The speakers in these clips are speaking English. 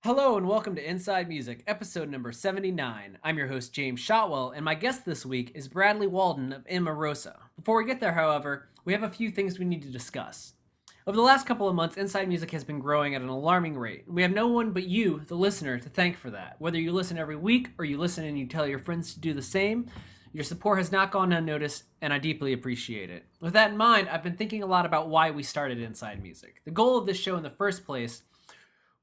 Hello and welcome to Inside Music, episode number 79. I'm your host, James Shotwell, and my guest this week is Bradley Walden of Emarosa. Before we get there, however, we have a few things we need to discuss. Over the last couple of months, Inside Music has been growing at an alarming rate. We have no one but you, the listener, to thank for that. Whether you listen every week or you listen and you tell your friends to do the same, your support has not gone unnoticed, and I deeply appreciate it. With that in mind, I've been thinking a lot about why we started Inside Music. The goal of this show in the first place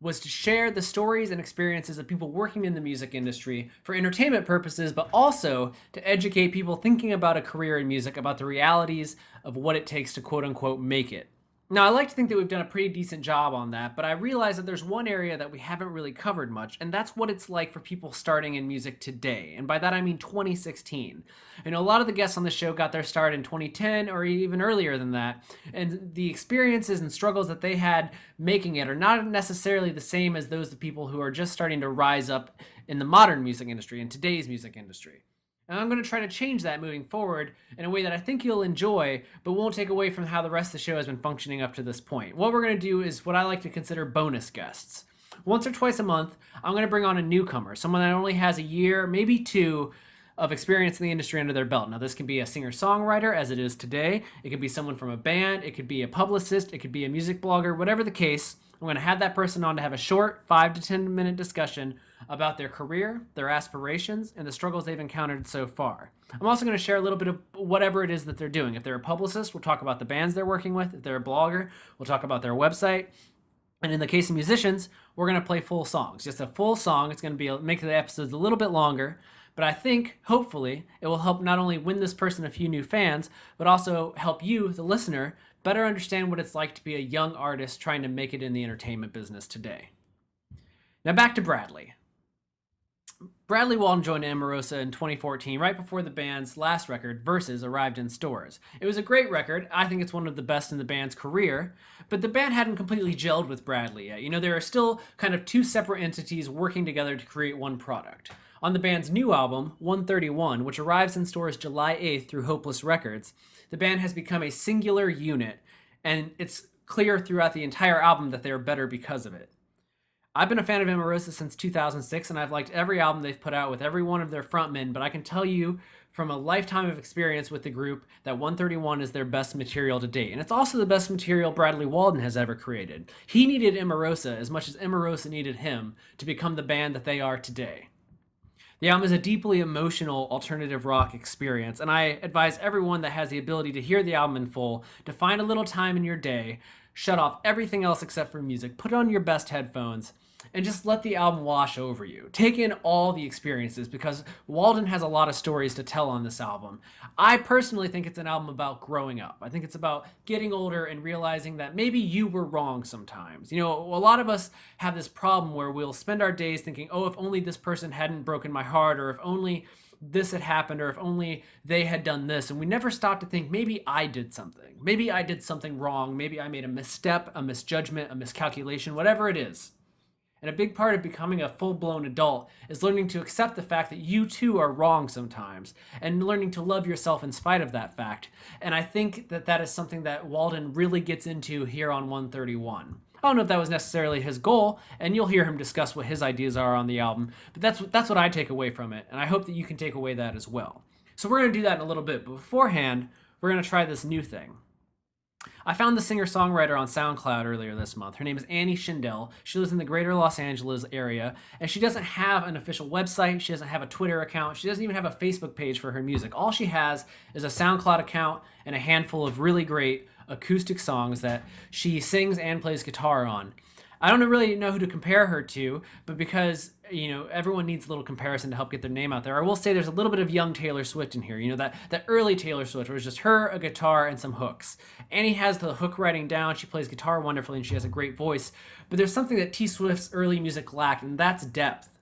was to share the stories and experiences of people working in the music industry for entertainment purposes, but also to educate people thinking about a career in music about the realities of what it takes to quote unquote make it. Now, I like to think that we've done a pretty decent job on that, but I realize that there's one area that we haven't really covered much, and that's what it's like for people starting in music today. And by that I mean 2016. You know, a lot of the guests on the show got their start in 2010 or even earlier than that, and the experiences and struggles that they had making it are not necessarily the same as those of people who are just starting to rise up in the modern music industry, in today's music industry. And I'm going to try to change that moving forward in a way that I think you'll enjoy, but won't take away from how the rest of the show has been functioning up to this point. What we're going to do is what I like to consider bonus guests. Once or twice a month, I'm going to bring on a newcomer, someone that only has a year, maybe two, of experience in the industry under their belt. Now, this can be a singer-songwriter, as it is today. It could be someone from a band. It could be a publicist. It could be a music blogger. Whatever the case, I'm going to have that person on to have a short 5 to 10 minute discussion about their career, their aspirations, and the struggles they've encountered so far. I'm also going to share a little bit of whatever it is that they're doing. If they're a publicist, we'll talk about the bands they're working with. If they're a blogger, we'll talk about their website. And in the case of musicians, we're going to play full songs. Just a full song. It's going to make the episodes a little bit longer, but I think, hopefully, it will help not only win this person a few new fans, but also help you, the listener, better understand what it's like to be a young artist trying to make it in the entertainment business today. Now back to Bradley. Bradley Walden joined Emarosa in 2014, right before the band's last record, Versus, arrived in stores. It was a great record. I think it's one of the best in the band's career, but the band hadn't completely gelled with Bradley yet. You know, there are still kind of two separate entities working together to create one product. On the band's new album, 131, which arrives in stores July 8th through Hopeless Records, the band has become a singular unit, and it's clear throughout the entire album that they are better because of it. I've been a fan of Emarosa since 2006, and I've liked every album they've put out with every one of their frontmen, but I can tell you from a lifetime of experience with the group that 131 is their best material to date. And it's also the best material Bradley Walden has ever created. He needed Emarosa as much as Emarosa needed him to become the band that they are today. The album is a deeply emotional alternative rock experience, and I advise everyone that has the ability to hear the album in full to find a little time in your day, shut off everything else except for music, put on your best headphones, and just let the album wash over you. Take in all the experiences, because Walden has a lot of stories to tell on this album. I personally think it's an album about growing up. I think it's about getting older and realizing that maybe you were wrong sometimes. You know, a lot of us have this problem where we'll spend our days thinking, oh, if only this person hadn't broken my heart, or if only this had happened, or if only they had done this, and we never stop to think, maybe I did something. Maybe I did something wrong. Maybe I made a misstep, a misjudgment, a miscalculation, whatever it is. And a big part of becoming a full-blown adult is learning to accept the fact that you too are wrong sometimes, and learning to love yourself in spite of that fact. And I think that that is something that Walden really gets into here on 131. I don't know if that was necessarily his goal, and you'll hear him discuss what his ideas are on the album, but that's what I take away from it, and I hope that you can take away that as well. So we're going to do that in a little bit, but beforehand, we're going to try this new thing. I found the singer-songwriter on SoundCloud earlier this month. Her name is Annie Schindel. She lives in the greater Los Angeles area, and she doesn't have an official website. She doesn't have a Twitter account. She doesn't even have a Facebook page for her music. All she has is a SoundCloud account and a handful of really great acoustic songs that she sings and plays guitar on. I don't really know who to compare her to, but because, you know, everyone needs a little comparison to help get their name out there, I will say there's a little bit of young Taylor Swift in here. You know, that early Taylor Swift where it's just her, a guitar, and some hooks. Annie has the hook writing down. She plays guitar wonderfully, and she has a great voice. But there's something that T Swift's early music lacked, and that's depth.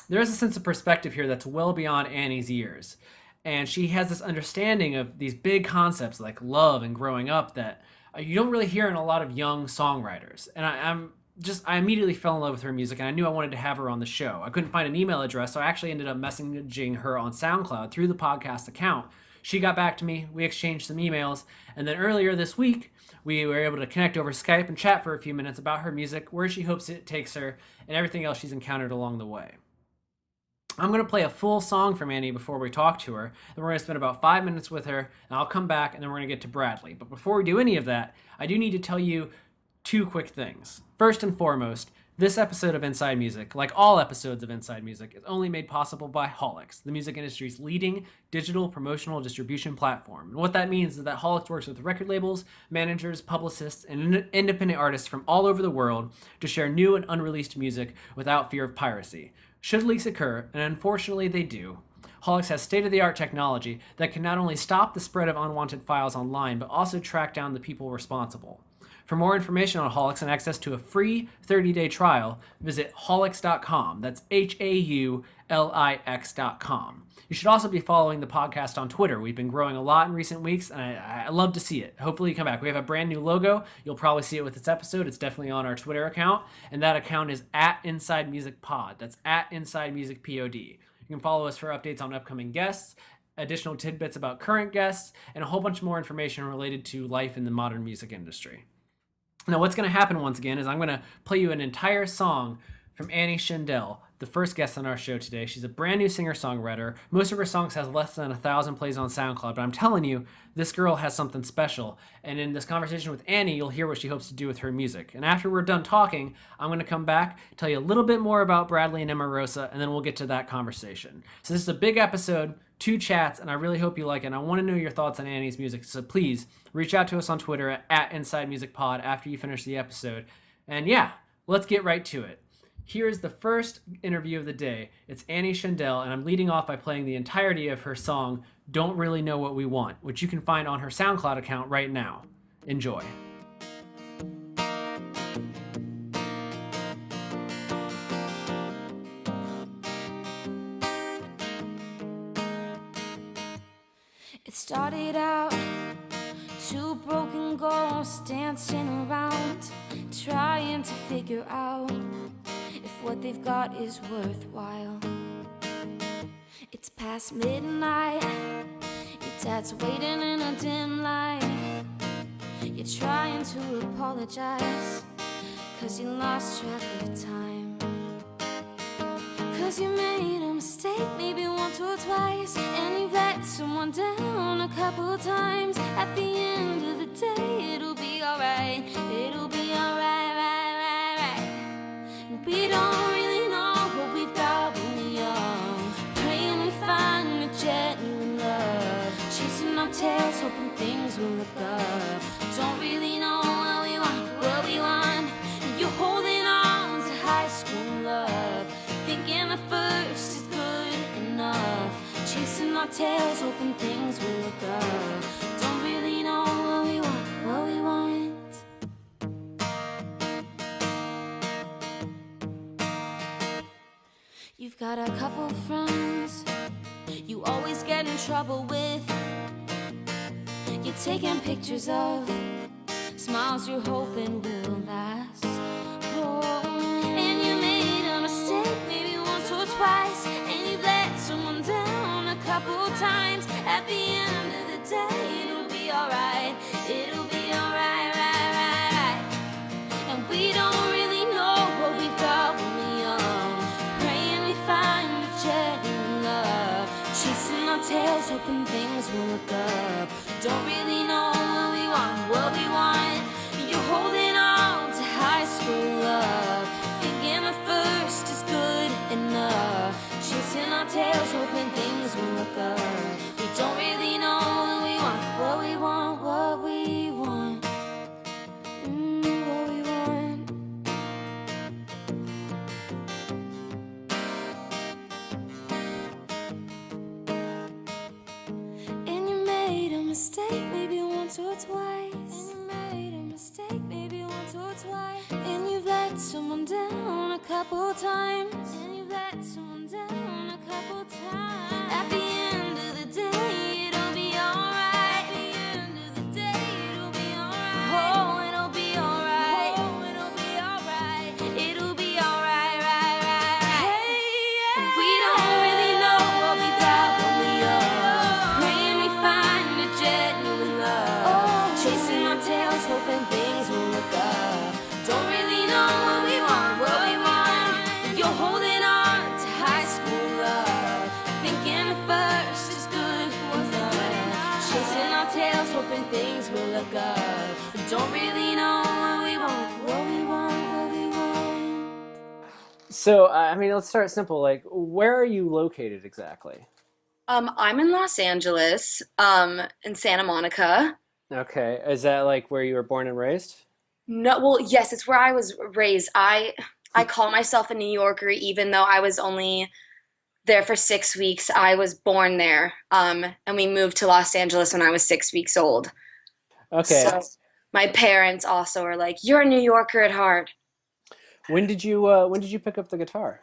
There is a sense of perspective here that's well beyond Annie's years. And she has this understanding of these big concepts like love and growing up that you don't really hear in a lot of young songwriters. And I immediately fell in love with her music, and I knew I wanted to have her on the show. I couldn't find an email address, so I actually ended up messaging her on SoundCloud through the podcast account. She got back to me, we exchanged some emails, and then earlier this week, we were able to connect over Skype and chat for a few minutes about her music, where she hopes it takes her, and everything else she's encountered along the way. I'm going to play a full song from Annie before we talk to her. Then we're going to spend about 5 minutes with her, and I'll come back, and then we're going to get to Bradley. But before we do any of that, I do need to tell you two quick things. First and foremost, this episode of Inside Music, like all episodes of Inside Music, is only made possible by Holix, the music industry's leading digital promotional distribution platform. And what that means is that Holix works with record labels, managers, publicists, and independent artists from all over the world to share new and unreleased music without fear of piracy. Should leaks occur, and unfortunately they do, Holix has state-of-the-art technology that can not only stop the spread of unwanted files online, but also track down the people responsible. For more information on Holix and access to a free 30-day trial, visit holix.com. That's HAULIX.com. You should also be following the podcast on Twitter. We've been growing a lot in recent weeks, and I love to see it. Hopefully you come back. We have a brand new logo. You'll probably see it with this episode. It's definitely on our Twitter account, and that account is @InsideMusicPod. That's @InsideMusicPod. You can follow us for updates on upcoming guests, additional tidbits about current guests, and a whole bunch more information related to life in the modern music industry. Now, what's going to happen once again is I'm going to play you an entire song from Annie Schindel, the first guest on our show today. She's a brand new singer-songwriter. Most of her songs has less than 1,000 plays on SoundCloud, but I'm telling you, this girl has something special. And in this conversation with Annie, you'll hear what she hopes to do with her music. And after we're done talking, I'm going to come back, tell you a little bit more about Bradley and Emarosa, and then we'll get to that conversation. So this is a big episode, 2 chats, and I really hope you like it. And I want to know your thoughts on Annie's music, so please reach out to us on Twitter at @InsideMusicPod after you finish the episode. And yeah, let's get right to it. Here's the first interview of the day. It's Annie Schindel, and I'm leading off by playing the entirety of her song, Don't Really Know What We Want, which you can find on her SoundCloud account right now. Enjoy. It started out 2 broken ghosts dancing around, trying to figure out if what they've got is worthwhile. It's past midnight, your dad's waiting in a dim light. You're trying to apologize, 'cause you lost track of time. 'Cause you made a mistake maybe once or twice, and you've let someone down a couple times. At the end of the day, it'll be alright. It'll be alright, right, right, right. And we don't really know what we've got when we're young, praying we find a genuine love, chasing our tails, hoping things will look up. Don't really know what we want, what we want. And you're holding on to high school love, thinking the first is good enough, chasing our tails, hoping things will look up. Don't really know what we want, what we want. You've got a couple friends you always get in trouble with. You're taking pictures of smiles you're hoping will last. Oh, and you made a mistake maybe once or twice, and you let someone down a couple times. At the end of the day, it'll be alright. It'll be alright, right, right, right. And we don't really know what we've got when we're young, praying we find a genuine love, chasing our tails, hoping things will look up. Don't really know what we want, what we want. You're holding on to high school love, thinking the first is good enough, chasing our tails, hoping things will look up. We don't really know what we want, what we want, what we want. What we want. And you made a mistake maybe once or twice. And you made a mistake maybe once or twice. And you've let someone down a couple times. And you've let someone down a couple times. At the end of the day, it'll be alright. At the end of the day, it'll be alright. Oh, it'll be alright. Oh, it'll be alright. It'll be alright, right, right, right. Hey, yeah. And we don't really know what we got when we young, praying we find You're holding on to high school love, thinking the first is good was love. Chasing our tails, hoping things will look up, but don't really know what we want, what we want, what we want. So, I mean, let's start simple. Like, where are you located exactly? I'm in Los Angeles, in Santa Monica. Okay. Is that like where you were born and raised? No, well, yes, it's where I was raised. I call myself a New Yorker, even though I was only there for 6 weeks. I was born there, and we moved to Los Angeles when I was 6 weeks old. Okay. So my parents also are like, "You're a New Yorker at heart." When did you pick up the guitar?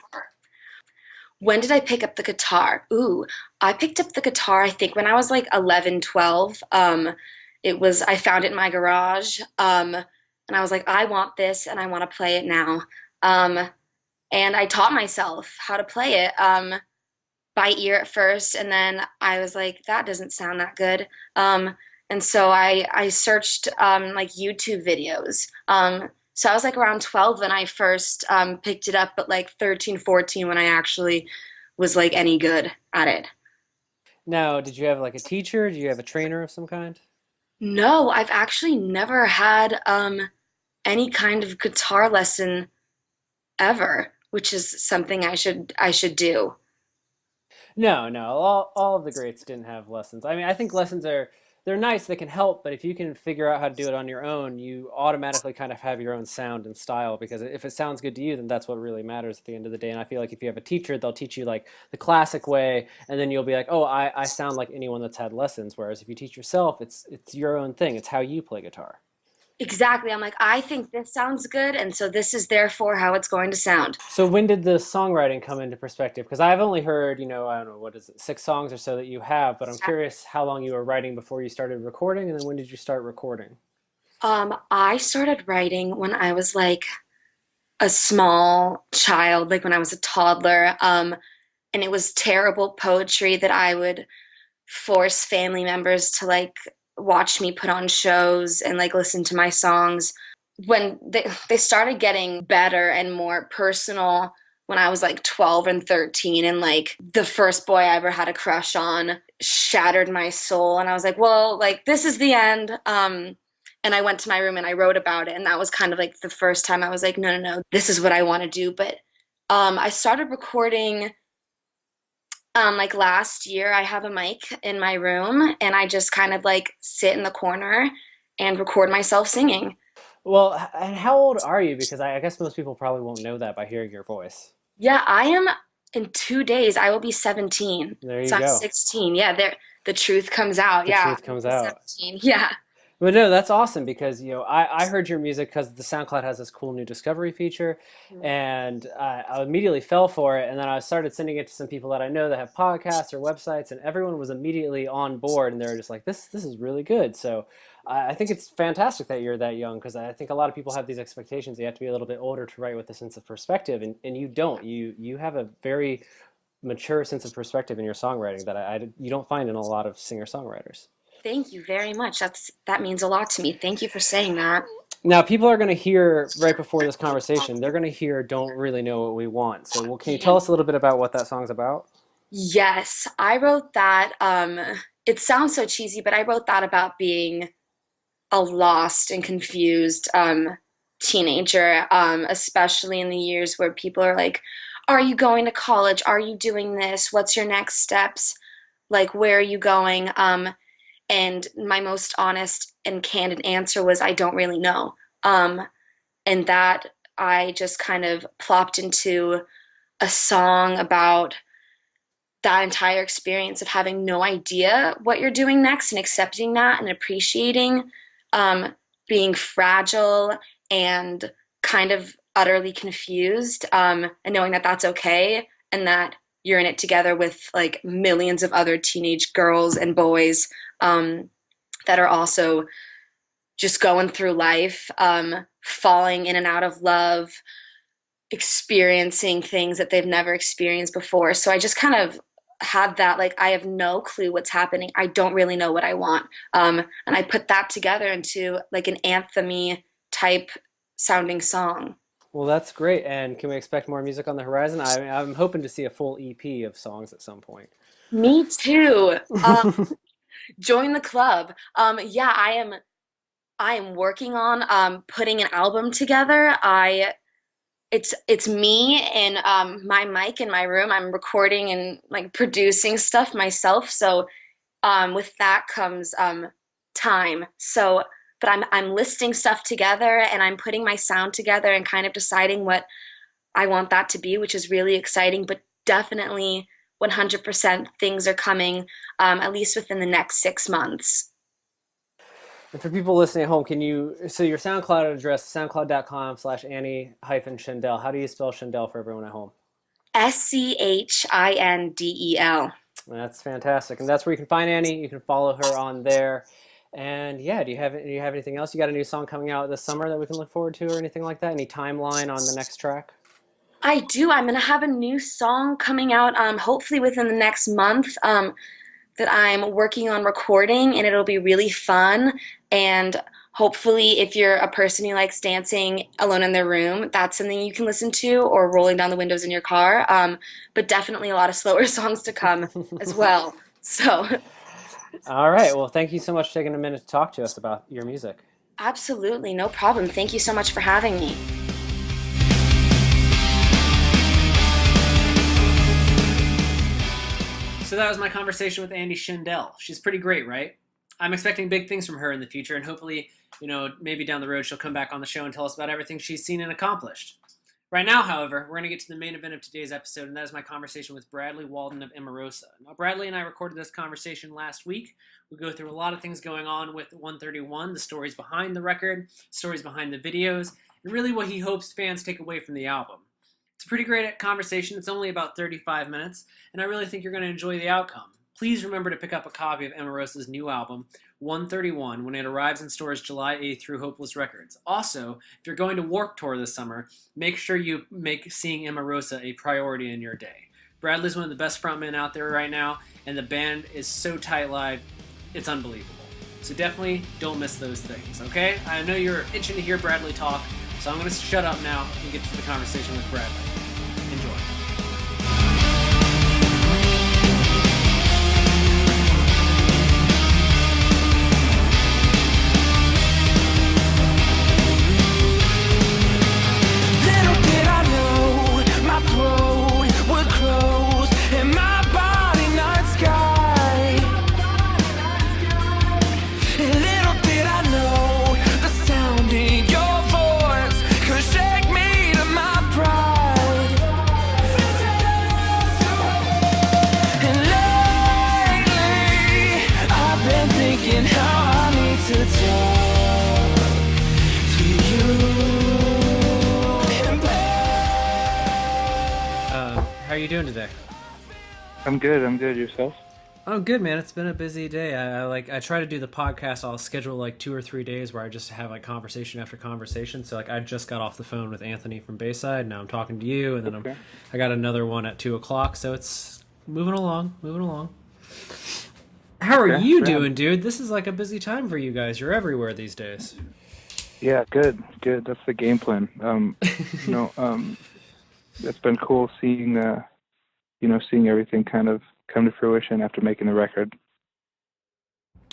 When did I pick up the guitar? Ooh, I picked up the guitar, I think, when I was like 11, 12. I found it in my garage. And I was like, I want this and I want to play it now. Um, and I taught myself how to play it by ear at first. And then I was like, that doesn't sound that good. And so I searched like YouTube videos. So I was like around 12 when I first picked it up, but like 13, 14 when I actually was like any good at it. Now, did you have like a teacher? Do you have a trainer of some kind? No, I've actually never had any kind of guitar lesson ever, which is something I should do. No, no. All of the greats didn't have lessons. I mean, I think lessons they're nice, they can help, but if you can figure out how to do it on your own, you automatically kind of have your own sound and style because if it sounds good to you, then that's what really matters at the end of the day. And I feel like if you have a teacher, they'll teach you like the classic way, and then you'll be like, "Oh, I sound like anyone that's had lessons." Whereas if you teach yourself, it's your own thing. It's how you play guitar. Exactly. I'm like, I think this sounds good, and so this is therefore how it's going to sound. So when did the songwriting come into perspective? Because I've only heard, I don't know, what is it, 6 songs or so that you have, but I'm curious how long you were writing before you started recording, and then when did you start recording? I started writing when I was like a small child, like when I was a toddler. And it was terrible poetry that I would force family members to like watch me put on shows and like listen to my songs. When they started getting better and more personal when I was like 12 and 13, and like the first boy I ever had a crush on shattered my soul, and I was like, well, like this is the end. And I went to my room and I wrote about it, and that was kind of like the first time I was like, no, no, no, this is what I want to do. But I started recording like last year. I have a mic in my room and I just kind of like sit in the corner and record myself singing. Well, and how old are you? Because I guess most people probably won't know that by hearing your voice. Yeah, I am in 2 days. I will be 17. There you So I'm go. 16. Yeah, the truth comes out. The Yeah, truth I will comes be out. 17. Yeah. But no, that's awesome because I heard your music because the SoundCloud has this cool new discovery feature, and I immediately fell for it. And then I started sending it to some people that I know that have podcasts or websites, and everyone was immediately on board, and they were just like, "This is really good." So I think it's fantastic that you're that young because I think a lot of people have these expectations. You have to be a little bit older to write with a sense of perspective, and you don't. You have a very mature sense of perspective in your songwriting that you don't find in a lot of singer-songwriters. Thank you very much. That means a lot to me. Thank you for saying that. Now, people are going to hear right before this conversation, they're going to hear "Don't Really Know What We Want." So, well, can you tell us a little bit about what that song's about? Yes, I wrote that. It sounds so cheesy, but I wrote that about being a lost and confused teenager, especially in the years where people are like, are you going to college? Are you doing this? What's your next steps? Like, where are you going? And my most honest and candid answer was, I don't really know. And that I just kind of plopped into a song about that entire experience of having no idea what you're doing next and accepting that and appreciating um, being fragile and kind of utterly confused, and knowing that that's okay and that you're in it together with like millions of other teenage girls and boys that are also just going through life, falling in and out of love, experiencing things that they've never experienced before. So I just kind of had that, like, I have no clue what's happening. I don't really know what I want. And I put that together into like an anthem-y type sounding song. Well, that's great. And can we expect more music on the horizon? I'm hoping to see a full EP of songs at some point. Me too. Join the club. Yeah, I am working on putting an album together. It's me and my mic in my room. I'm recording and like producing stuff myself. So with that comes time. So, but I'm listing stuff together and I'm putting my sound together and kind of deciding what I want that to be, which is really exciting. But definitely 100% things are coming at least within the next 6 months. And for people listening at home, so your SoundCloud address, soundcloud.com/Annie-Schindel. How do you spell Schindel for everyone at home? Schindel. That's fantastic. And that's where you can find Annie. You can follow her on there. And yeah, do you have anything else? You got a new song coming out this summer that we can look forward to or anything like that? Any timeline on the next track? I do. I'm gonna have a new song coming out, hopefully within the next month, that I'm working on recording, and it'll be really fun. And hopefully, if you're a person who likes dancing alone in their room, that's something you can listen to, or rolling down the windows in your car. But definitely a lot of slower songs to come as well. So, All right. Well, thank you so much for taking a minute to talk to us about your music. absolutely, no problem. Thank you so much for having me. So that was my conversation with Annie Schindel. She's pretty great, right? I'm expecting big things from her in the future, and hopefully, maybe down the road she'll come back on the show and tell us about everything she's seen and accomplished. Right now, however, we're going to get to the main event of today's episode, and that is my conversation with Bradley Walden of Emarosa. Now, Bradley and I recorded this conversation last week. We go through a lot of things going on with 131, the stories behind the record, stories behind the videos, and really what he hopes fans take away from the album. It's a pretty great conversation. It's only about 35 minutes, and I really think you're going to enjoy the outcome. Please remember to pick up a copy of Emarosa's new album, 131, when it arrives in stores July 8th through Hopeless Records. Also, if you're going to Warped Tour this summer, make sure you make seeing Emarosa a priority in your day. Bradley's one of the best frontmen out there right now, and the band is so tight live, it's unbelievable. So definitely don't miss those things, okay? I know you're itching to hear Bradley talk, so I'm going to shut up now and get to the conversation with Bradley. Enjoy. How are you doing today? I'm good. Yourself? Oh, good, man. It's been a busy day. I try to do the podcast. I'll schedule like 2 or 3 days where I just have like conversation after conversation. So like I just got off the phone with Anthony from Bayside. Now I'm talking to you, and then Okay. I got another one at 2:00. So it's moving along. How are Okay, you rad. doing, dude? This is like a busy time for you guys. You're everywhere these days. Yeah, good. That's the game plan. It's been cool seeing, seeing everything kind of come to fruition after making the record.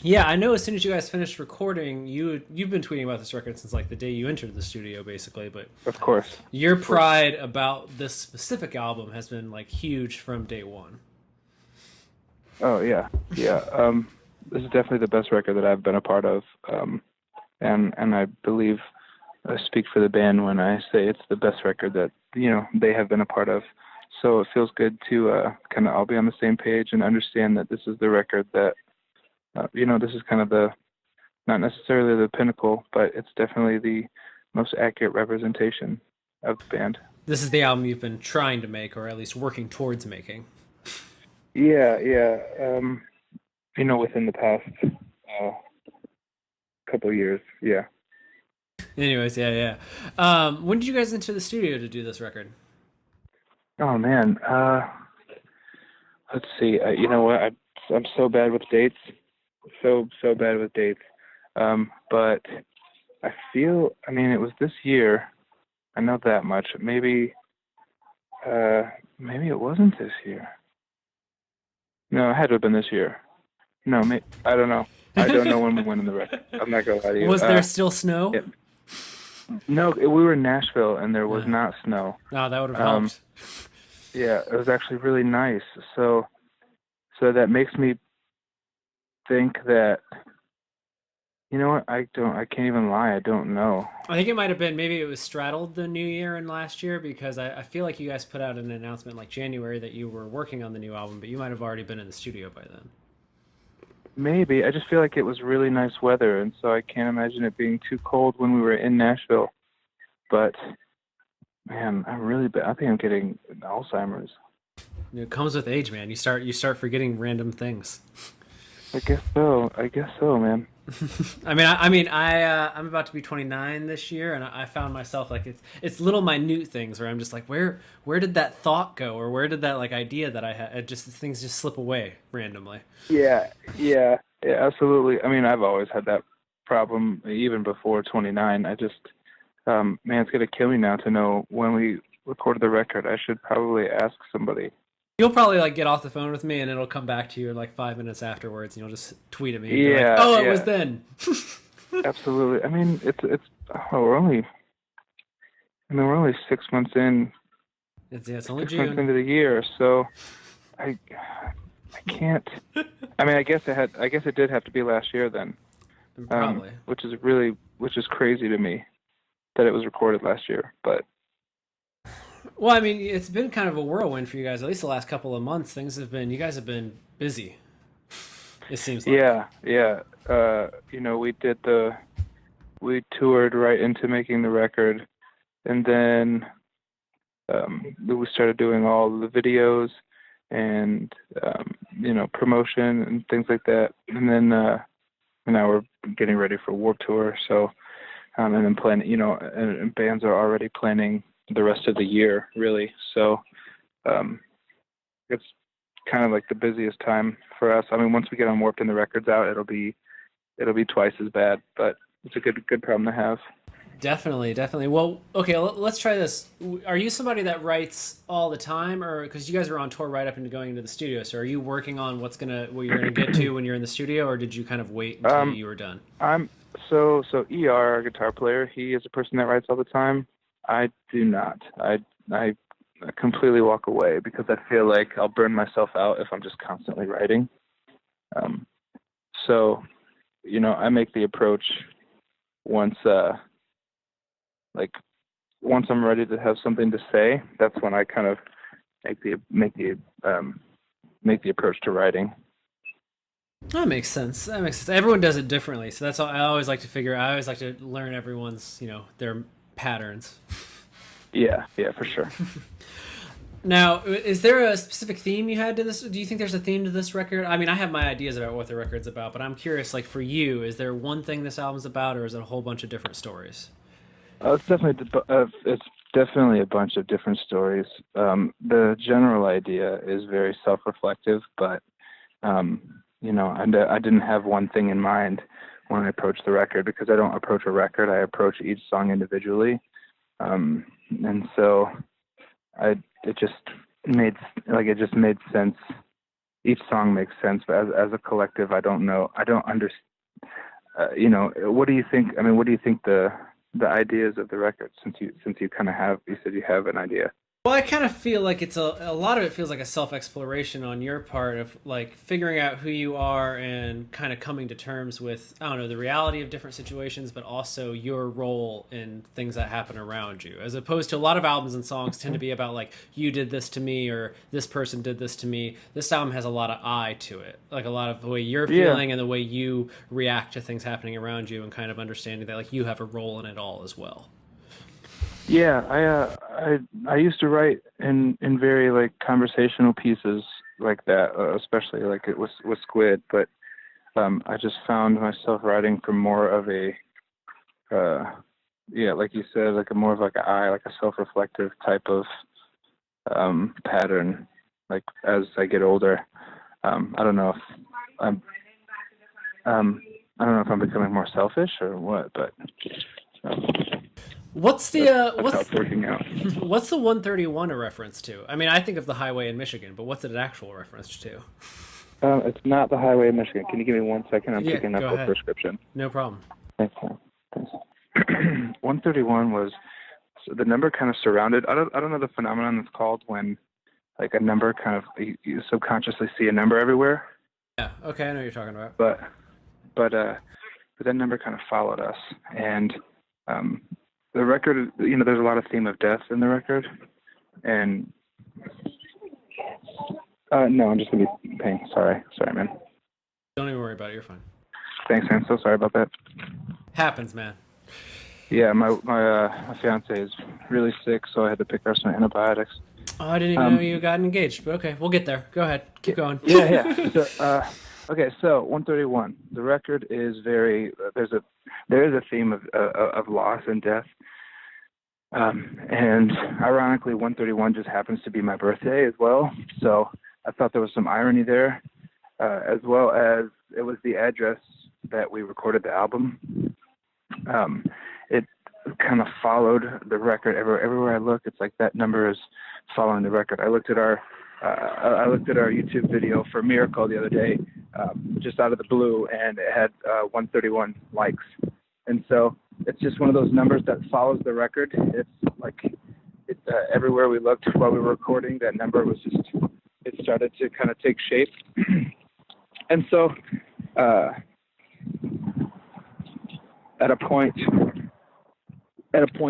Yeah, I know. As soon as you guys finished recording, you've been tweeting about this record since like the day you entered the studio, basically. But Of course. your pride about this specific album has been like huge from day one. Oh yeah. This is definitely the best record that I've been a part of, and I believe I speak for the band when I say it's the best record that they have been a part of. So it feels good to kind of all be on the same page and understand that this is the record that this is kind of the, not necessarily the pinnacle, but it's definitely the most accurate representation of the band. This is the album you've been trying to make, or at least working towards making. Yeah. Within the past couple years, yeah. Anyways, yeah. When did you guys enter the studio to do this record? Oh man, let's see. You know what? I'm so bad with dates, so bad with dates. But I feel, it was this year. I know that much. Maybe it wasn't this year. No, it had to have been this year. No, I don't know. I don't know when we went in the record. I'm not gonna lie to you. Was there still snow? Yeah. No, we were in Nashville and there was not snow. No, that would have helped. Yeah, it was actually really nice. So that makes me think that, you know what? I can't even lie. I don't know. I think it might have been, maybe it was straddled the new year and last year, because I feel like you guys put out an announcement like January that you were working on the new album, but you might have already been in the studio by then. Maybe. I just feel like it was really nice weather, and so I can't imagine it being too cold when we were in Nashville. But man, I think I'm getting Alzheimer's. It comes with age, man. You start forgetting random things. I guess so, man. I'm about to be 29 this year, and I found myself like it's little minute things where I'm just like, where did that thought go, or where did that like idea that I had? Things just slip away randomly. Yeah, absolutely. I mean, I've always had that problem even before 29. I just, man, it's gonna kill me now to know when we recorded the record. I should probably ask somebody. You'll probably like get off the phone with me, and it'll come back to you in like 5 minutes afterwards, and you'll just tweet at me. And be like, oh, it was then. Absolutely. I mean, we're only 6 months in. It's only 6 June. months into the year, so I can't. I mean, I guess it did have to be last year then. Probably. Which is crazy to me that it was recorded last year, but. Well, I mean, it's been kind of a whirlwind for you guys. At least the last couple of months, you guys have been busy. It seems like. Yeah. We toured right into making the record, and then we started doing all the videos and promotion and things like that. And then now we're getting ready for Warped Tour. So and then planning, and bands are already planning the rest of the year, really. So it's kind of like the busiest time for us. I mean, once we get on Warped and the record's out, it'll be twice as bad, but it's a good problem to have. Definitely. Well, okay, let's try this. Are you somebody that writes all the time, or because you guys are on tour right up into going into the studio, so are you working on what you're gonna get to when you're in the studio, or did you kind of wait until you were done? So ER, our guitar player, he is a person that writes all the time. I do not. I completely walk away because I feel like I'll burn myself out if I'm just constantly writing. So, I make the approach once I'm ready to have something to say. That's when I kind of make the approach to writing. That makes sense. Everyone does it differently, so that's all. I always like to learn everyone's, their patterns. Yeah, for sure. Now, is there a specific theme you had to this? Do you think there's a theme to this record? I mean, I have my ideas about what the record's about, but I'm curious, like for you, is there one thing this album's about, or is it a whole bunch of different stories? It's definitely a bunch of different stories. The general idea is very self-reflective, but I didn't have one thing in mind when I approached the record, because I don't approach a record. I approach each song individually. And so it just made sense. Each song makes sense, but as a collective, I don't understand. What do you think? I mean, what do you think the ideas of the record, since you kind of you said you have an idea? Well, I kind of feel like it's a lot of it feels like a self-exploration on your part of like figuring out who you are and kind of coming to terms with, I don't know, the reality of different situations, but also your role in things that happen around you, as opposed to a lot of albums and songs tend to be about like, you did this to me, or this person did this to me. This album has a lot of I to it, like a lot of the way you're feeling and the way you react to things happening around you, and kind of understanding that like you have a role in it all as well. Yeah, I used to write in very like conversational pieces like that, especially like it was with Squid. But I just found myself writing for more of a, like you said, like more of like a self-reflective type of pattern. Like as I get older, I don't know if I'm becoming more selfish or what, but. What's the That's how it's working out. what's the 131 a reference to? I mean, I think of the highway in Michigan, but what's it an actual reference to? It's not the highway in Michigan. Can you give me 1 second? I'm Yeah, picking up go a ahead. prescription. No problem. Thanks, man. Thanks. 131 was, so the number kind of surrounded. I don't know the phenomenon it's called when like a number kind of you subconsciously see a number everywhere. Yeah. Okay, I know what you're talking about. But that number kind of followed us, and the record. There's a lot of theme of death in the record, and no, I'm just gonna be paying. Sorry, man. Don't even worry about it. You're fine. Thanks, man. So sorry about that. Happens, man. Yeah, my fiance is really sick, so I had to pick her some antibiotics. Oh, I didn't even know you got engaged, but okay, we'll get there. Go ahead. Keep going. Yeah. So 131. The record is very. There is a theme of loss and death, and ironically, 131 just happens to be my birthday as well. So I thought there was some irony there, as well as it was the address that we recorded the album. It kind of followed the record everywhere I look. It's like that number is following the record. I looked at our YouTube video for Miracle the other day, just out of the blue, and it had 131 likes. And so it's just one of those numbers that follows the record. It's like everywhere we looked while we were recording, that number was just, it started to kind of take shape. And so at a point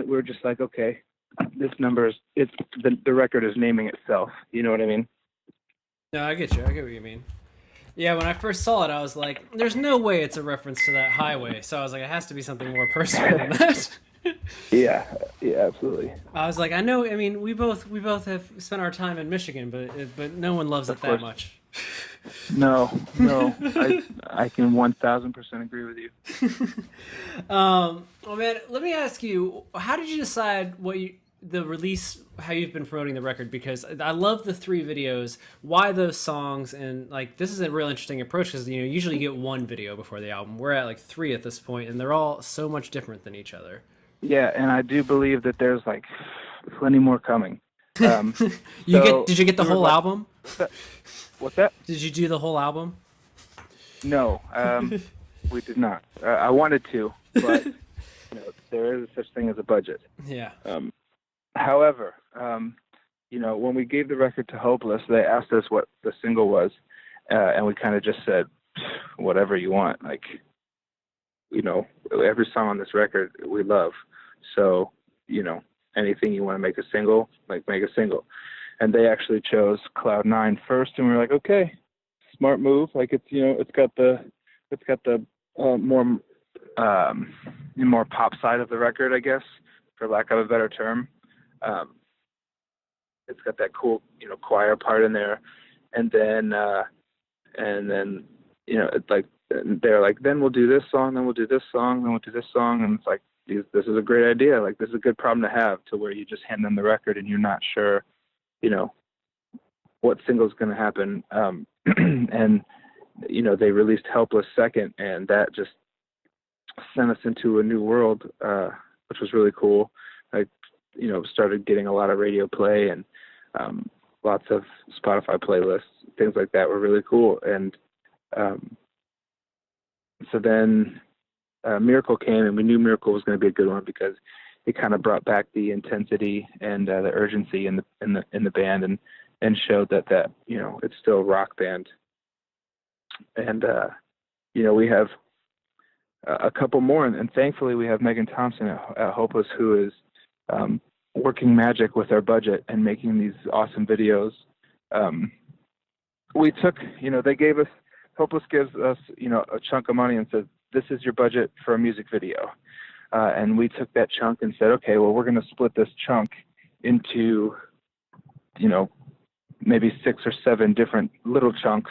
we were just like, okay, this number is the record is naming itself. You know what I mean? No, I get you. I get what you mean. Yeah, when I first saw it, I was like, "There's no way it's a reference to that highway." So I was like, "It has to be something more personal than that." Yeah, absolutely. I was like, "I know. I mean, we both have spent our time in Michigan, but no one loves it that much." No, I can 1,000% agree with you. Well, man, let me ask you, how did you decide how you've been promoting the record? Because I love the 3 videos. Why those songs? And like, this is a real interesting approach because usually you get 1 video before the album. We're at like 3 at this point, and they're all so much different than each other. Yeah, and I do believe that there's like plenty more coming. Did you get the whole album? What's that? Did you do the whole album? No, we did not. I wanted to, but there is such thing as a budget. Yeah. However, when we gave the record to Hopeless, they asked us what the single was, and we kind of just said, whatever you want. Like, every song on this record we love. So, anything you want to make a single, like make a single. And they actually chose Cloud 9 first, and we were like, okay, smart move. Like it's got the more pop side of the record, I guess, for lack of a better term. It's got that cool, choir part in there, and then it's like they're like, then we'll do this song, then we'll do this song, then we'll do this song, and it's like, this is a great idea. Like, this is a good problem to have, to where you just hand them the record and you're not sure, what single's going to happen. And they released Helpless second, and that just sent us into a new world, which was really cool. Started getting a lot of radio play and lots of Spotify playlists, things like that were really cool. And so then Miracle came, and we knew Miracle was going to be a good one because it kind of brought back the intensity and the urgency in the band, and showed that it's still a rock band. And we have a couple more, and thankfully we have Megan Thompson at Hopeless, who is working magic with our budget and making these awesome videos. We took, they gave us, Hopeless gives us, a chunk of money and says, this is your budget for a music video. And we took that chunk and said, okay, well, we're going to split this chunk into, maybe 6 or 7 different little chunks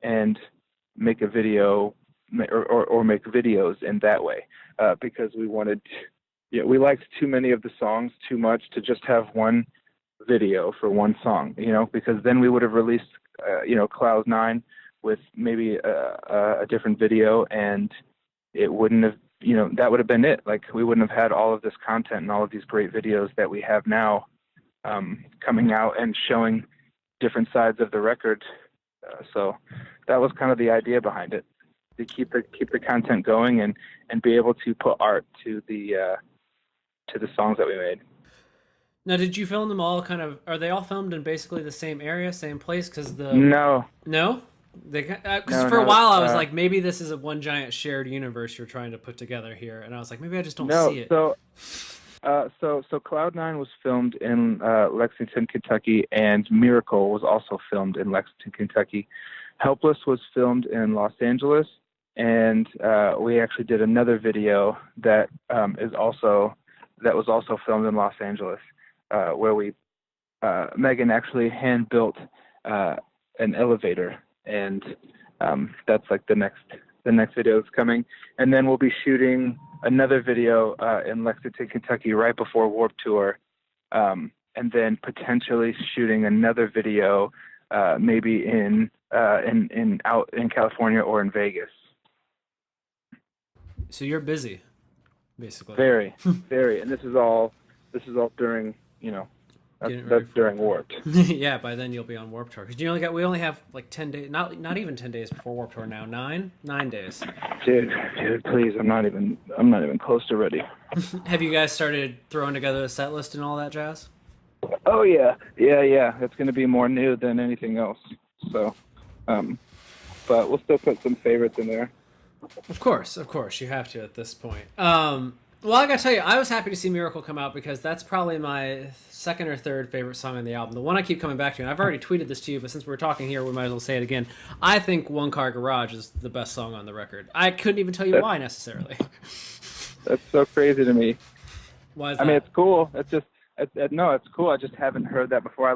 and make a video or make videos in that way. Because we wanted, we liked too many of the songs too much to just have one video for one song, because then we would have released, Cloud 9 with maybe a different video, and it wouldn't have that would have been it. Like, we wouldn't have had all of this content and all of these great videos that we have now, coming out and showing different sides of the record. So that was kind of the idea behind it, to keep the content going and be able to put art to the songs that we made. Now, did you film them all are they all filmed in basically the same area, same place? Because No. Because for a while I was like, maybe this is one giant shared universe you're trying to put together here, and I was like, maybe I just don't see it. So Cloud9 was filmed in Lexington, Kentucky, and Miracle was also filmed in Lexington, Kentucky. Helpless was filmed in Los Angeles, and we actually did another video that was also filmed in Los Angeles, where Megan actually hand built an elevator, and that's like the next video that's coming. And then we'll be shooting another video in Lexington, Kentucky right before Warped Tour, and then potentially shooting another video maybe out in California or in Vegas. So you're busy, basically. Very, very. And this is all during, that's during Warped. Yeah, by then you'll be on Warped Tour. Because we only have like 10 days, not even 10 days before Warped Tour now. 9 days. Dude, please, I'm not even close to ready. Have you guys started throwing together a set list and all that jazz? Oh yeah. It's going to be more new than anything else. So, but we'll still put some favorites in there. Of course, you have to at this point. Well, I gotta tell you, I was happy to see Miracle come out, because that's probably my second or third favorite song on the album. The one I keep coming back to, and I've already tweeted this to you, but since we're talking here, we might as well say it again. I think One Car Garage is the best song on the record. I couldn't even tell you why necessarily. That's so crazy to me. Why is that? I mean, it's cool. It's just, it's cool. I just haven't heard that before. I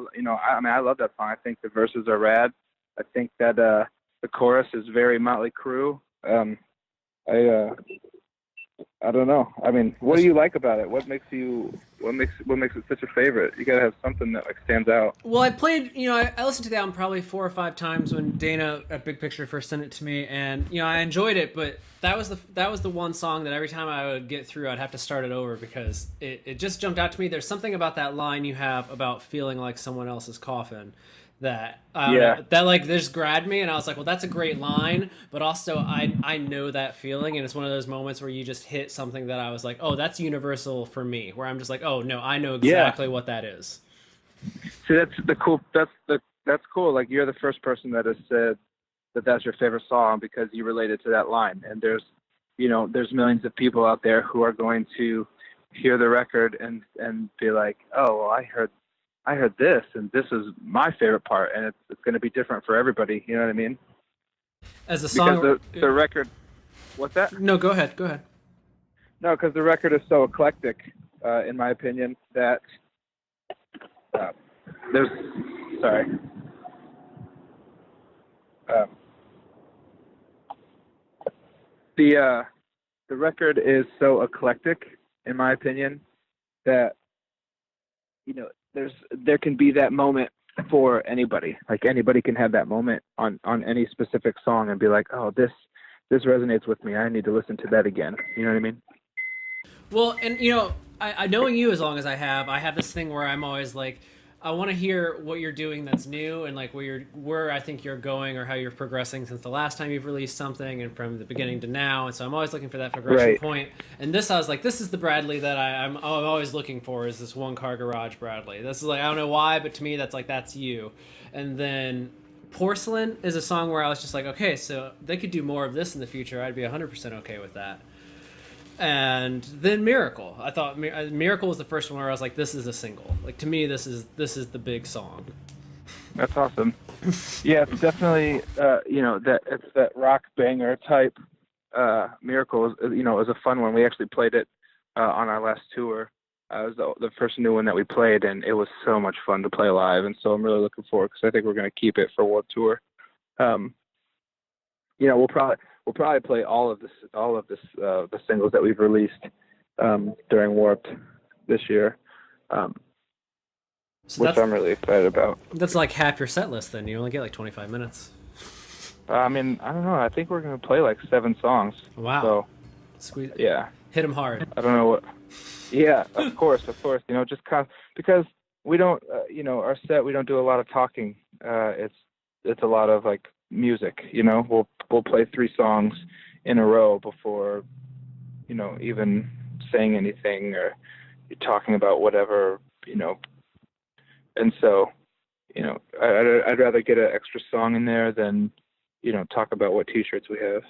love that song. I think the verses are rad. I think that the chorus is very Motley Crue. I don't know. I mean, what do you like about it? What makes it such a favorite? You gotta have something that like stands out. Well, I played, I listened to the album probably 4 or 5 times when Dana at Big Picture first sent it to me, and I enjoyed it, but that was the one song that every time I would get through, I'd have to start it over, because it just jumped out to me. There's something about that line you have about feeling like someone else's coffin that like just grabbed me, and I was like, well, that's a great line, but also I know that feeling, and it's one of those moments where you just hit something that I was like, oh, that's universal for me, where I'm just like, oh no, I know exactly what that is. See, that's cool. Like, you're the first person that has said that that's your favorite song because you related to that line, and there's millions of people out there who are going to hear the record and be like, oh, well, I heard this, and this is my favorite part, and it's going to be different for everybody. You know what I mean? As a song, because the record. What's that? No, go ahead. No, because the record is so eclectic, in my opinion, that there's. Sorry. The record is so eclectic, in my opinion, that there can be that moment for anybody. Like, anybody can have that moment on any specific song and be like, oh, this resonates with me. I need to listen to that again. You know what I mean? Well, and I knowing you as long as I have this thing where I'm always like, I want to hear what you're doing that's new, and like where I think you're going, or how you're progressing since the last time you've released something, and from the beginning to now. And so I'm always looking for that progression point. And this, I was like, this is the Bradley that I'm always looking for, is this One Car Garage Bradley. This is like, I don't know why, but to me that's you. And then Porcelain is a song where I was just like, okay, so they could do more of this in the future. I'd be 100% okay with that. And then Miracle. I thought Miracle was the first one where I was like, this is a single. Like, to me, this is the big song. That's awesome. Yeah, it's definitely that it's that rock banger type. Miracle is a fun one. We actually played it on our last tour. It was the first new one that we played, and it was so much fun to play live. And so I'm really looking forward, because I think we're going to keep it for World Tour. We'll probably play all of the singles that we've released during Warped this year, which I'm really excited about. That's like half your set list. Then you only get like 25 minutes. I mean, I don't know. I think we're gonna play like 7 songs. Wow. So Squeeze. Yeah. Hit them hard. I don't know what. Yeah, of course. Just because we don't, our set, we don't do a lot of talking. It's a lot of like music. We'll play 3 songs in a row before, even saying anything or talking about whatever, and so, I'd rather get an extra song in there than, talk about what T-shirts we have.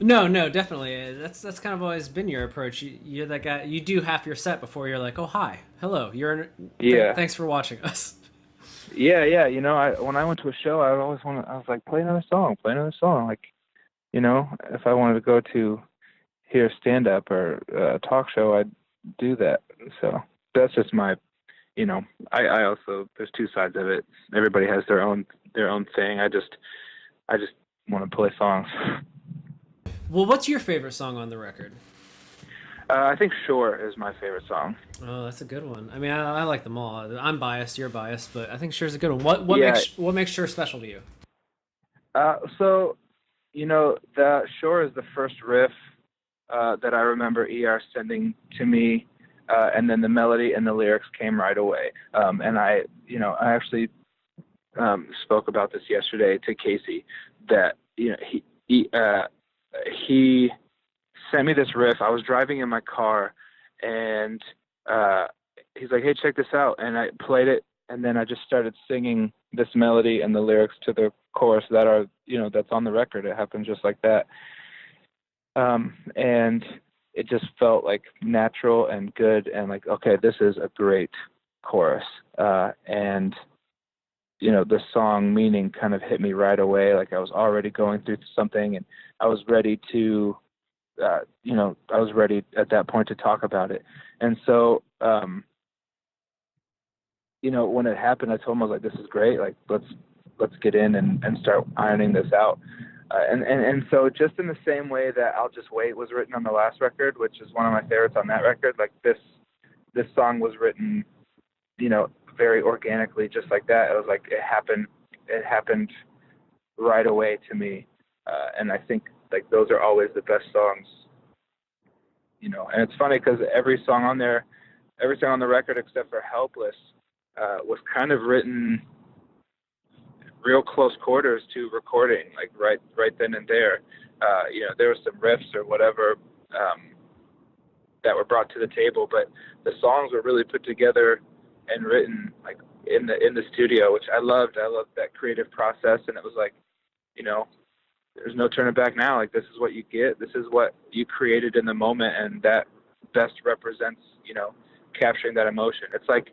No, definitely. That's kind of always been your approach. You're that guy. You do half your set before you're like, oh hi, hello. Thanks for watching us. Yeah. When I went to a show, I was like, play another song. Like, if I wanted to go to hear stand up or a talk show, I'd do that. So that's just my, I also, there's 2 sides of it. Everybody has their own thing. I just want to play songs. Well, what's your favorite song on the record? I think Shore is my favorite song. Oh, that's a good one. I mean, I like them all. I'm biased, you're biased, but I think Shore's a good one. What makes Shore special to you? So, the Shore is the first riff that I remember ER sending to me, and then the melody and the lyrics came right away. And I actually spoke about this yesterday to Casey, that he sent me this riff. I was driving in my car, and he's like, hey, check this out. And I played it, and then I just started singing this melody and the lyrics to the chorus that are, that's on the record. It happened just like that. And it just felt like natural and good, and like, okay, this is a great chorus. And the song meaning kind of hit me right away. Like I was already going through something, and I was ready to, I was ready at that point to talk about it. And so, when it happened, I told him, I was like, this is great. Like, let's get in and start ironing this out. And so just in the same way that I'll Just Wait was written on the last record, which is one of my favorites on that record, like this song was written, very organically, just like that. It was like, it happened right away to me. And I think like those are always the best songs, and it's funny because every song on the record except for Helpless was kind of written real close quarters to recording, like right then and there. There were some riffs or whatever that were brought to the table, but the songs were really put together and written like in the studio, which I loved. I loved that creative process, and it was like, there's no turning back now. Like, this is what you get. This is what you created in the moment, and that best represents, capturing that emotion. It's like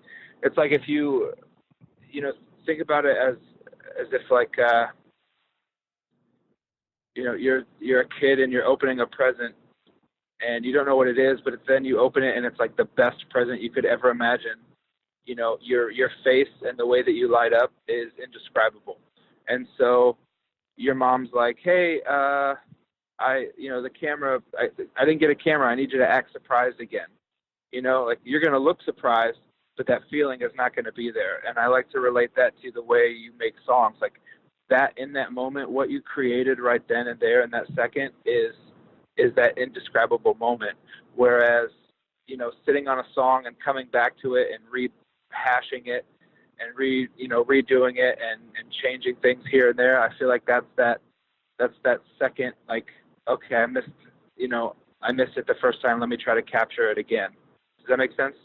if you, think about it as if like, you're a kid and you're opening a present and you don't know what it is, but then you open it and it's like the best present you could ever imagine. Your face and the way that you light up is indescribable. And so your mom's like, hey, the camera, I didn't get a camera. I need you to act surprised again. Like, you're going to look surprised, but that feeling is not going to be there. And I like to relate that to the way you make songs. Like, that in that moment, what you created right then and there in that second is that indescribable moment. Whereas, sitting on a song and coming back to it and rehashing it and redoing it and changing things here and there, I feel like that's that second, like, okay, I missed it the first time, let me try to capture it again. Does that make sense?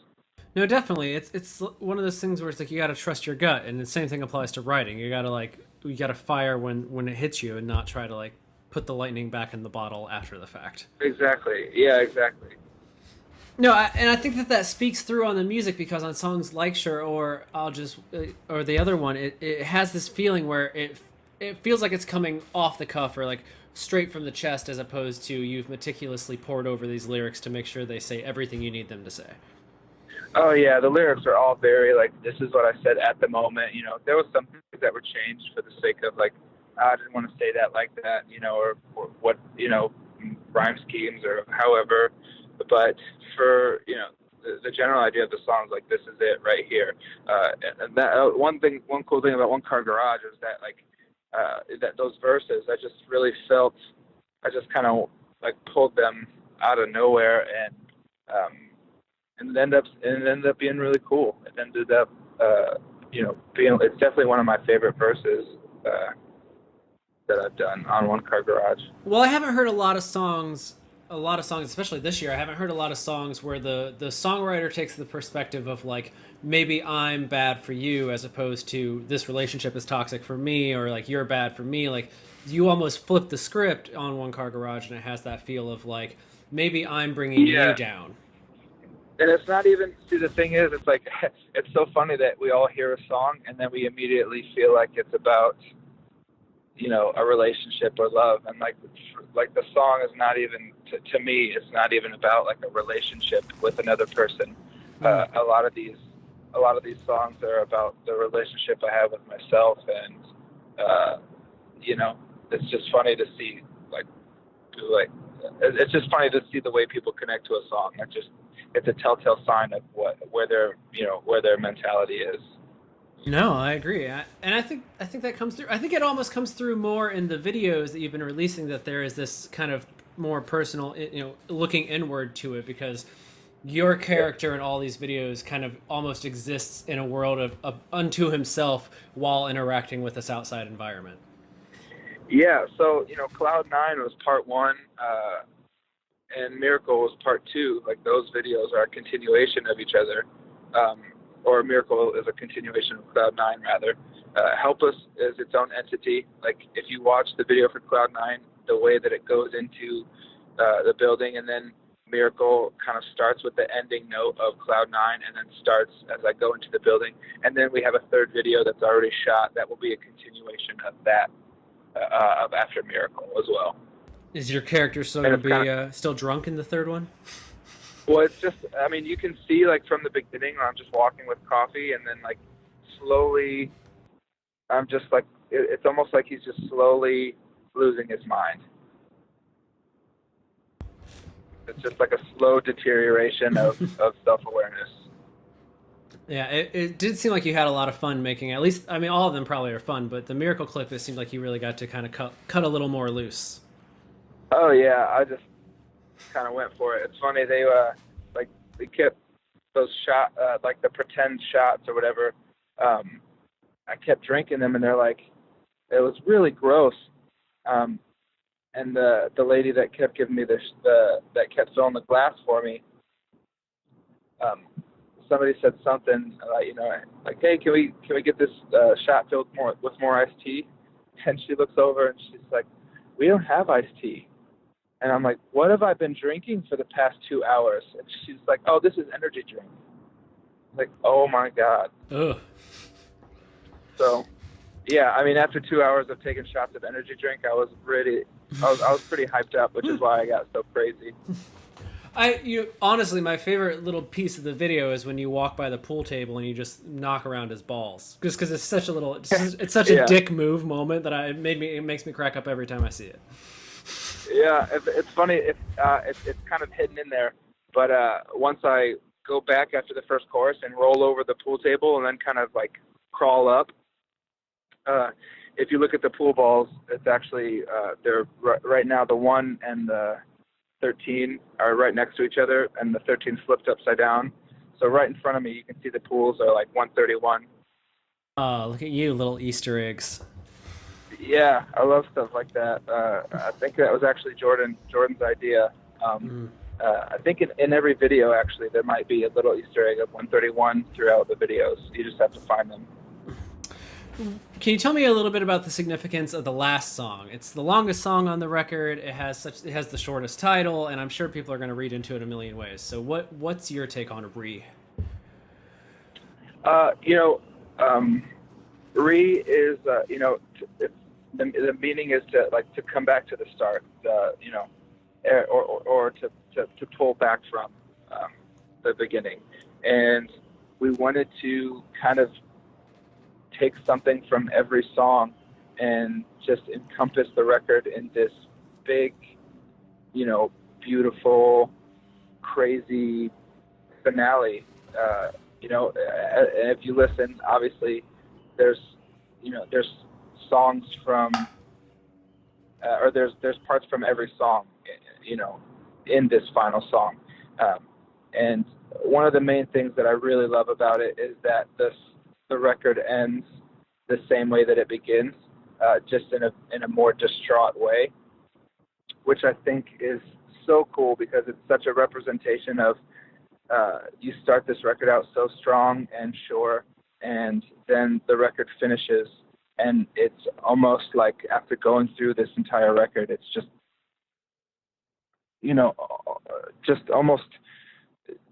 No, definitely. It's one of those things where it's like you got to trust your gut, and the same thing applies to writing. You got to fire when it hits you, and not try to like put the lightning back in the bottle after the fact. Exactly. Yeah, exactly. No, and I think that speaks through on the music, because on songs like Sure or or the other one, it has this feeling where it feels like it's coming off the cuff or like straight from the chest, as opposed to you've meticulously poured over these lyrics to make sure they say everything you need them to say. Oh yeah, the lyrics are all very like, this is what I said at the moment. There was some things that were changed for the sake of like, I didn't want to say that like that, or what, rhyme schemes or however. But for, the general idea of the song is like, this is it right here. And that one cool thing about One Car Garage is that like, that those verses, I just really felt, I just kind of like pulled them out of nowhere, and it ended up being really cool. It ended up being, it's definitely one of my favorite verses that I've done on One Car Garage. Well, I haven't heard a lot of songs, especially this year. I haven't heard a lot of songs where the songwriter takes the perspective of like, maybe I'm bad for you, as opposed to this relationship is toxic for me, or like you're bad for me. Like, you almost flip the script on One Car Garage, and it has that feel of like, maybe I'm bringing you down. And it's not even, see, the thing is, it's like, it's so funny that we all hear a song and then we immediately feel like it's about, a relationship or love. And like the song is not even, to me, it's not even about like a relationship with another person. A lot of these songs are about the relationship I have with myself. And, it's just funny to see, it's just funny to see the way people connect to a song. It's a telltale sign of where their mentality is. No, I agree, and I think that comes through. I think it almost comes through more in the videos that you've been releasing, that there is this kind of more personal, looking inward to it, because your character in all these videos kind of almost exists in a world of unto himself while interacting with this outside environment. Yeah, so Cloud 9 was part 1. And Miracle was part 2. Like, those videos are a continuation of each other, or Miracle is a continuation of Cloud 9 rather. Help Us is its own entity. Like, if you watch the video for Cloud 9, the way that it goes into the building, and then Miracle kind of starts with the ending note of Cloud 9, and then starts as I go into the building, and then we have a third video that's already shot that will be a continuation of that, of After Miracle as well. Is your character still going to be still drunk in the third one? Well, it's just, I mean, you can see, like, from the beginning, I'm just walking with coffee, and then, like, slowly, I'm just, like, it's almost like he's just slowly losing his mind. It's just like a slow deterioration of self-awareness. Yeah, it did seem like you had a lot of fun making, at least, I mean, all of them probably are fun, but the Miracle clip, it seemed like you really got to kind of cut a little more loose. Oh yeah, I just kind of went for it. It's funny, they kept those like the pretend shots or whatever. I kept drinking them, and they're like, it was really gross. And the lady that kept giving me that kept filling the glass for me, somebody said something like, hey, can we get this shot filled with more iced tea? And she looks over and she's like, we don't have iced tea. And I'm like, what have I been drinking for the past 2 hours? And she's like, oh, this is energy drink. I'm like, oh my God. Ugh. So, yeah, I mean, after 2 hours of taking shots of energy drink, I was pretty hyped up, which is why I got so crazy. Honestly, my favorite little piece of the video is when you walk by the pool table and you just knock around his balls, just because it's such a dick move moment that it makes me crack up every time I see it. Yeah, it's funny. It's kind of hidden in there, but once I go back after the first chorus and roll over the pool table and then kind of like crawl up, if you look at the pool balls, it's actually they're right now, the 1 and the 13 are right next to each other, and the 13 flipped upside down. So right in front of me, you can see the pools are like 131. Oh, look at you, little Easter eggs. Yeah, I love stuff like that. I think that was actually Jordan's idea. I think in every video, actually, there might be a little Easter egg of 131 throughout the videos. You just have to find them. Can you tell me a little bit about the significance of the last song? It's the longest song on the record. It has the shortest title, and I'm sure people are going to read into it a million ways. So what's your take on Re? Re is the meaning is to come back to the start, or to pull back from the beginning, and we wanted to kind of take something from every song and just encompass the record in this big, beautiful, crazy finale. If you listen, obviously there's songs from, or there's parts from every song, in this final song. And one of the main things that I really love about it is that the record ends the same way that it begins, just in a more distraught way, which I think is so cool because it's such a representation of you start this record out so strong and sure, and then the record finishes, and it's almost like after going through this entire record, it's just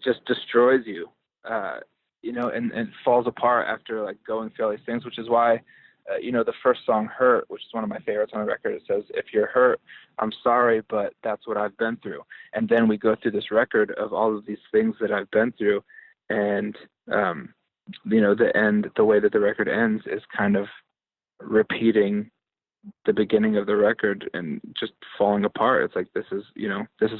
just destroys you, and falls apart after like going through all these things, which is why, the first song, Hurt, which is one of my favorites on the record, it says, if you're hurt, I'm sorry, but that's what I've been through. And then we go through this record of all of these things that I've been through. And, the way that the record ends is kind of repeating the beginning of the record and just falling apart. It's like, this is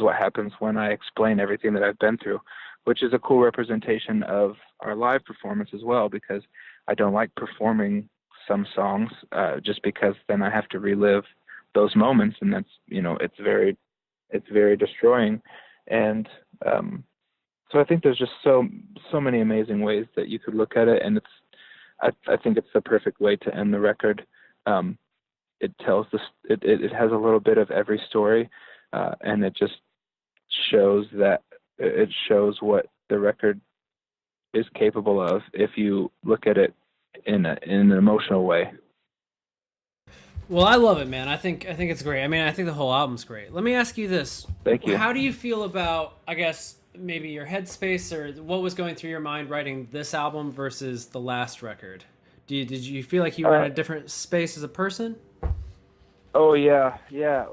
what happens when I explain everything that I've been through, which is a cool representation of our live performance as well, because I don't like performing some songs just because then I have to relive those moments, and that's, it's very destroying. And so I think there's just so many amazing ways that you could look at it, and I think it's the perfect way to end the record. It tells this, it has a little bit of every story, and it just shows what the record is capable of if you look at it in an emotional way. Well, I love it, man. I think it's great. I mean, I think the whole album's great. Let me ask you this. Thank you. How do you feel about, I guess, maybe your headspace, or what was going through your mind writing this album versus the last record? Did you feel like you were in a different space as a person? Oh, yeah.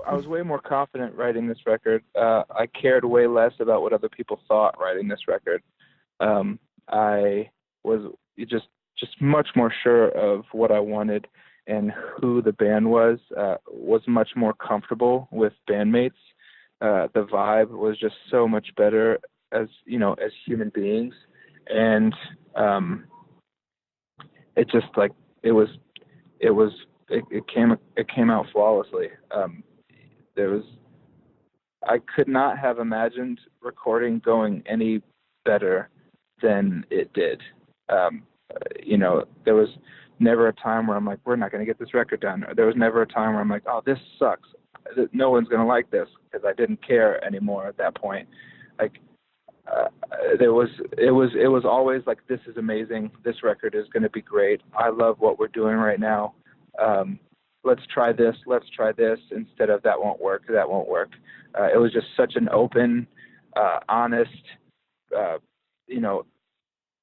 I was way more confident writing this record. I cared way less about what other people thought writing this record. I was just much more sure of what I wanted and who the band was much more comfortable with bandmates. The vibe was just so much better as human beings. And it just like, it came out flawlessly. I could not have imagined recording going any better than it did. There was never a time where I'm like, we're not going to get this record done. There was never a time where I'm like, oh, this sucks. No one's going to like this, because I didn't care anymore at that point. Like, it was always like, this is amazing. This record is going to be great. I love what we're doing right now. Let's try this. Instead of that won't work. It was just such an open, honest,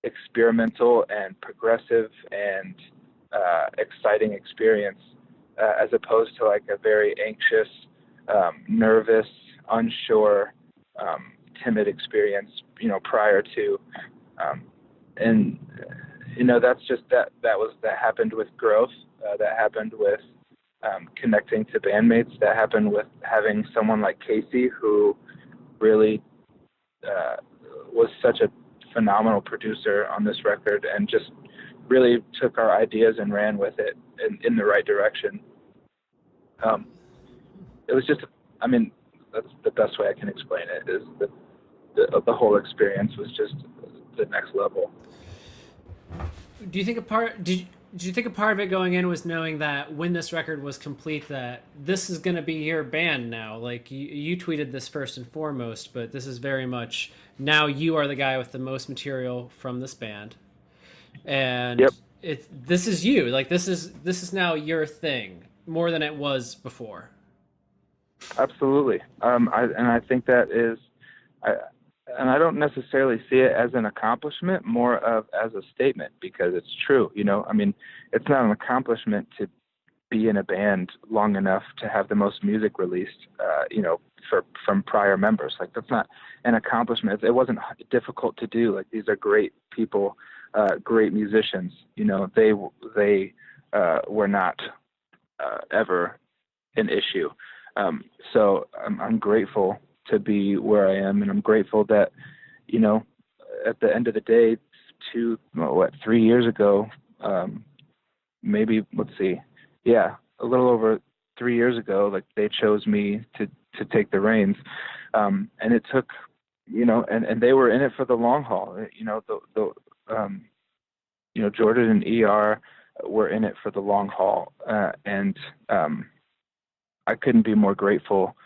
experimental and progressive and exciting experience, as opposed to like a very anxious, nervous, unsure, timid experience, prior to, and that's just that happened with growth, that happened with connecting to bandmates, that happened with having someone like Casey, who really was such a phenomenal producer on this record and just really took our ideas and ran with it in the right direction. It was just, that's the best way I can explain it, is the whole experience was just the next level. Do you think did you think a part of it going in was knowing that when this record was complete, that this is going to be your band now? Like, you tweeted this first and foremost, but this is very much, now you are the guy with the most material from this band. And Yep. This is you. Like, this is now your thing, more than it was before. Absolutely. I think that is, and I don't necessarily see it as an accomplishment, more of as a statement, because it's true. It's not an accomplishment to be in a band long enough to have the most music released, from prior members. Like, that's not an accomplishment. It wasn't difficult to do. Like, these are great people, great musicians. They were not ever an issue. So I'm grateful to be where I am, and I'm grateful that, at the end of the day, 3 years ago, maybe, a little over 3 years ago, like, they chose me to to take the reins. And it took, and they were in it for the long haul. Jordan and ER were in it for the long haul. And I couldn't be more grateful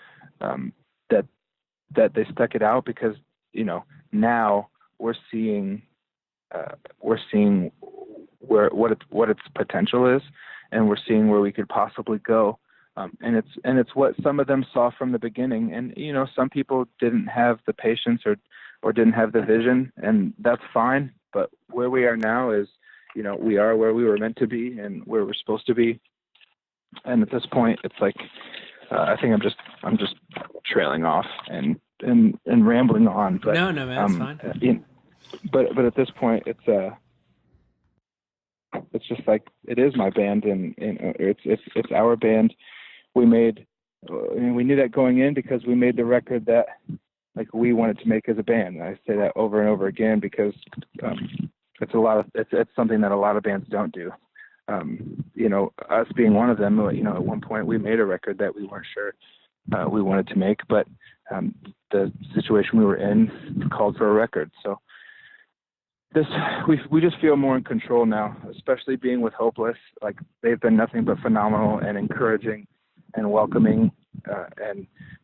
that they stuck it out, because, now we're seeing what its potential is, and we're seeing where we could possibly go. And it's what some of them saw from the beginning. And, some people didn't have the patience or didn't have the vision, and that's fine. But where we are now is, we are where we were meant to be and where we're supposed to be. And at this point, it's like, I think I'm just trailing off and rambling on. But, no, man, that's fine. But at this point, it's just like, it is my band, and it's our band. We knew that going in, because we made the record that, like, we wanted to make as a band. And I say that over and over again, because it's something that a lot of bands don't do. Us being one of them. At one point we made a record that we weren't sure we wanted to make, but the situation we were in called for a record. So we just feel more in control now, especially being with Hopeless. Like, they've been nothing but phenomenal and encouraging and welcoming,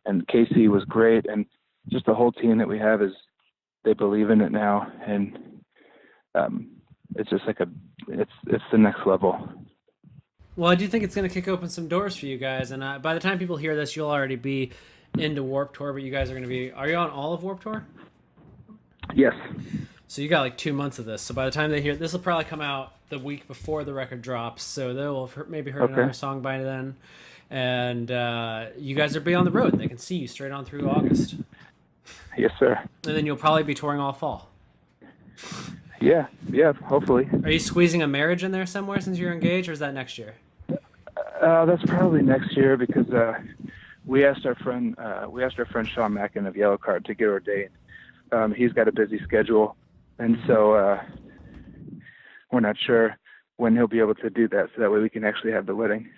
and Casey was great, and just the whole team that we have they believe in it now, and it's just like it's the next level. Well, I do think it's going to kick open some doors for you guys, and by the time people hear this, you'll already be into Warped Tour. But you guys are going to be. Are you on all of Warped Tour? Yes. So you got like 2 months of this. So by the time they hear this, will probably come out the week before the record drops. So they'll have maybe heard another song by then, and you guys will be on the road. They can see you straight on through August. Yes, sir. And then you'll probably be touring all fall. Yeah, hopefully. Are you squeezing a marriage in there somewhere since you're engaged, or is that next year? That's probably next year, because we asked our friend Sean Mackin of Yellow Card to get ordained. He's got a busy schedule, and so we're not sure when he'll be able to do that, so that way we can actually have the wedding.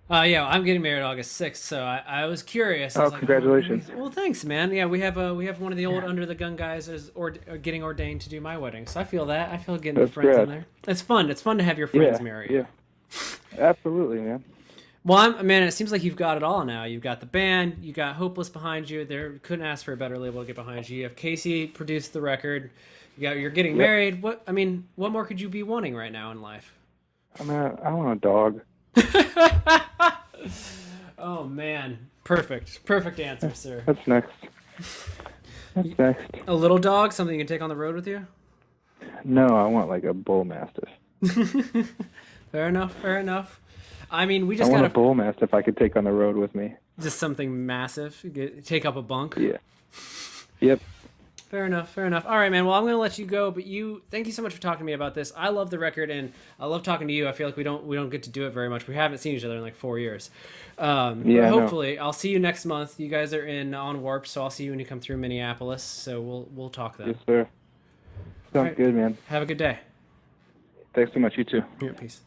Yeah, I'm getting married August 6th, so I was curious. I was congratulations! Well, thanks, man. Yeah, we have one of the old Under the Gun guys getting ordained to do my wedding, so I feel that. I feel getting friends in there. It's fun. It's fun to have your friends marry. Yeah, absolutely, man. Well, man, it seems like you've got it all now. You've got the band, you got Hopeless behind you. Couldn't ask for a better label to get behind you. You have Casey produced the record. You're getting married. What more could you be wanting right now in life? I want a dog. Oh man, perfect answer, sir. That's next. A little dog, something you can take on the road with you? No, I want like a bull mastiff. Fair enough. I mean, we I just want a bull mastiff I could take on the road with me. Just something massive. Take up a bunk. Yeah. Yep. Fair enough. All right, man. Well, I'm going to let you go, but thank you so much for talking to me about this. I love the record, and I love talking to you. I feel like we don't get to do it very much. We haven't seen each other in like 4 years. But hopefully, I'll see you next month. You guys are on Warp, so I'll see you when you come through Minneapolis. So we'll talk then. Yes, sir. Sounds good, man. Have a good day. Thanks so much. You too. Yeah, peace.